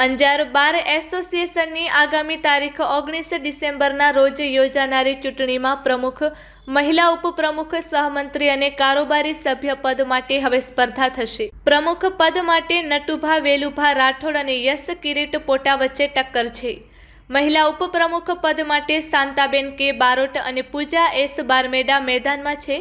અંજાર બાર એસોસિએશનની આગામી તારીખ 19 ડિસેમ્બરના રોજ યોજાનારી ચૂંટણીમાં પ્રમુખ, મહિલા ઉપપ્રમુખ, સહમંત્રી અને કારોબારી સભ્ય પદ માટે હવે સ્પર્ધા થશે. પ્રમુખ પદ માટે નટુભા વેલુભા રાઠોડ અને યશ કિરીટ પોટા વચ્ચે ટક્કર છે. મહિલા ઉપપ્રમુખ પદ માટે શાંતાબેન કે બારોટ અને પૂજા એસ બારમેડા મેદાનમાં છે,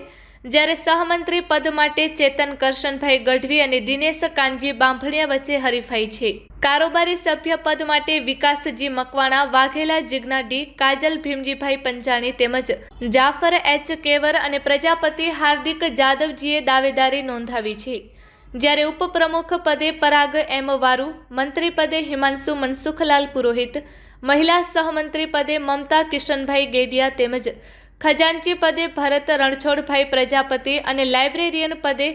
જ્યારે સહમંત્રી પદ માટે ચેતન કરશનભાઈ ગઢવી અને દિનેશ કાનજી બાંભણિયા વચ્ચે હરીફાઈ છે. કારોબારી સભ્ય પદ માટે વિકાસજી મકવાણા, વાઘેલા જીજ્ઞા ડી, કાજલ ભીમજીભાઈ પંચાણી તેમજ જાફર એચ કેવર અને પ્રજાપતિ હાર્દિક જાદવજીએ દાવેદારી નોંધાવી છે. જ્યારે ઉપપ્રમુખ પદે પરાગ એમ વારુ, મંત્રી પદે હિમાંશુ મનસુખલાલ પુરોહિત, મહિલા સહમંત્રી પદે મમતા કિશનભાઈ ગેડિયા તેમજ ખજાનચી પદે ભરત રણછોડભાઈ પ્રજાપતિ અને લાઇબ્રેરિયન પદે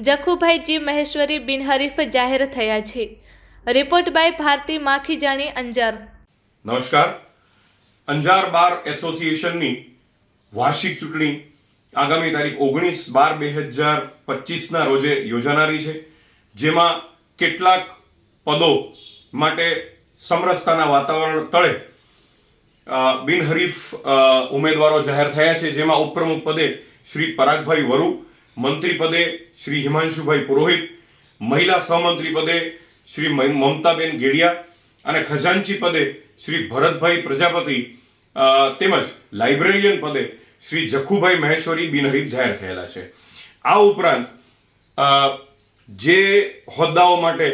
જખુભાઈ જી મહેશ્વરી બિનહરીફ જાહેર થયા છે. Report by Bharati Makhijani, Anjar. નમસ્કાર. અંજાર બાર એસોસિએશનની વાર્ષિક ચૂંટણી આગામી તારીખ 19/12/2025ના રોજે યોજાનારી છે, જેમાં કેટલાક પદો માટે સમરસતાના વાતાવરણ તળે બિનહરીફ ઉમેદવારો જાહેર થયા છે, જેમાં ઉપપ્રમુખ પદે શ્રી પરાગભાઈ વરુ, મંત્રી પદે શ્રી હિમાંશુભાઈ પુરોહિત, મહિલા સહમંત્રી પદે શ્રી મમતાબેન ગેડિયા અને ખજાનચી પદે શ્રી ભરતભાઈ પ્રજાપતિ તેમજ લાઇબ્રેરિયન પદે શ્રી જખુભાઈ મહેશ્વરી બિનહરીફ જાહેર થયેલા છે. આ ઉપરાંત જે હોદ્દાઓ માટે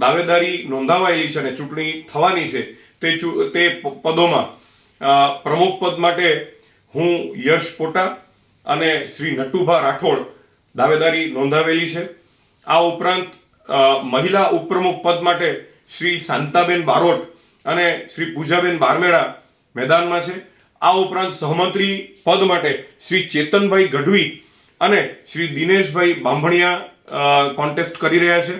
દાવેદારી નોંધાવાયેલી છે અને ચૂંટણી થવાની છે તે પદોમાં પ્રમુખ પદ માટે હું યશ પોટા અને શ્રી નટુભા રાઠોડ દાવેદારી નોંધાવેલી છે. આ ઉપરાંત મહિલા ઉપપ્રમુખ પદ માટે શ્રી શાંતાબેન બારોટ અને શ્રી પૂજાબેન બારમેડા મેદાનમાં છે. આ ઉપરાંત સહમંત્રી પદ માટે શ્રી ચેતનભાઈ ગઢવી અને શ્રી દિનેશભાઈ બાંભણિયા કોન્ટેસ્ટ કરી રહ્યા છે.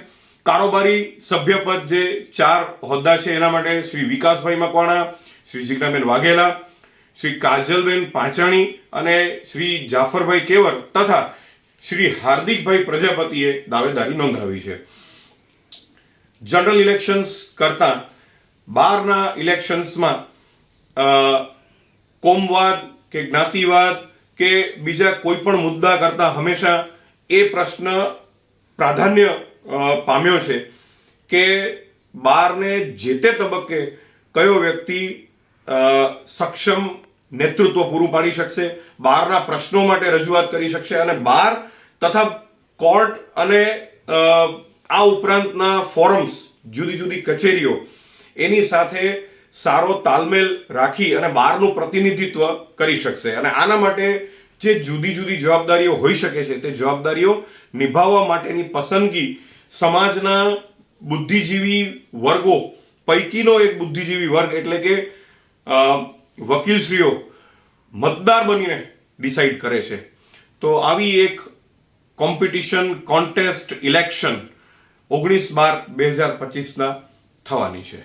કારોબારી સભ્ય પદ જે 4 હોદ્દા છે એના માટે શ્રી વિકાસભાઈ મકવાણા, શ્રી જીજ્ઞાબેન વાઘેલા, શ્રી કાજલબેન પાંચાણી અને શ્રી જાફરભાઈ કેવર તથા શ્રી હાર્દિકભાઈ પ્રજાપતિએ દાવેદારી નોંધાવી છે. જનરલ ઇલેક્શન્સ કરતા બારના ઇલેક્શન્સમાં કોમવાદ કે જ્ઞાતિવાદ કે બીજા કોઈ પણ મુદ્દા કરતા હંમેશા એ પ્રશ્ન પ્રાધાન્ય પામ્યો છે કે બારને જે તે તબક્કે કયો વ્યક્તિ સક્ષમ નેતૃત્વ પૂરું પાડી શકશે, બારના પ્રશ્નો માટે રજૂઆત કરી શકશે અને બાર તથા કોર્ટ અને આ ઉપરાંતના ફોરમ્સ, જુદી જુદી કચેરીઓ એની સાથે સારો તાલમેલ રાખી અને બારનું પ્રતિનિધિત્વ કરી શકશે. અને આના માટે જે જુદી જુદી જવાબદારીઓ હોઈ શકે છે તે જવાબદારીઓ નિભાવવા માટેની પસંદગી સમાજના બુદ્ધિજીવી વર્ગો પૈકીનો એક બુદ્ધિજીવી વર્ગ એટલે કે વકીલશ્રીઓ મતદાર બનીને ડિસાઈડ કરે છે. તો આવી એક કોમ્પિટિશન, કોન્ટેસ્ટ, ઇલેક્શન 19/12/2025ના થવાની છે.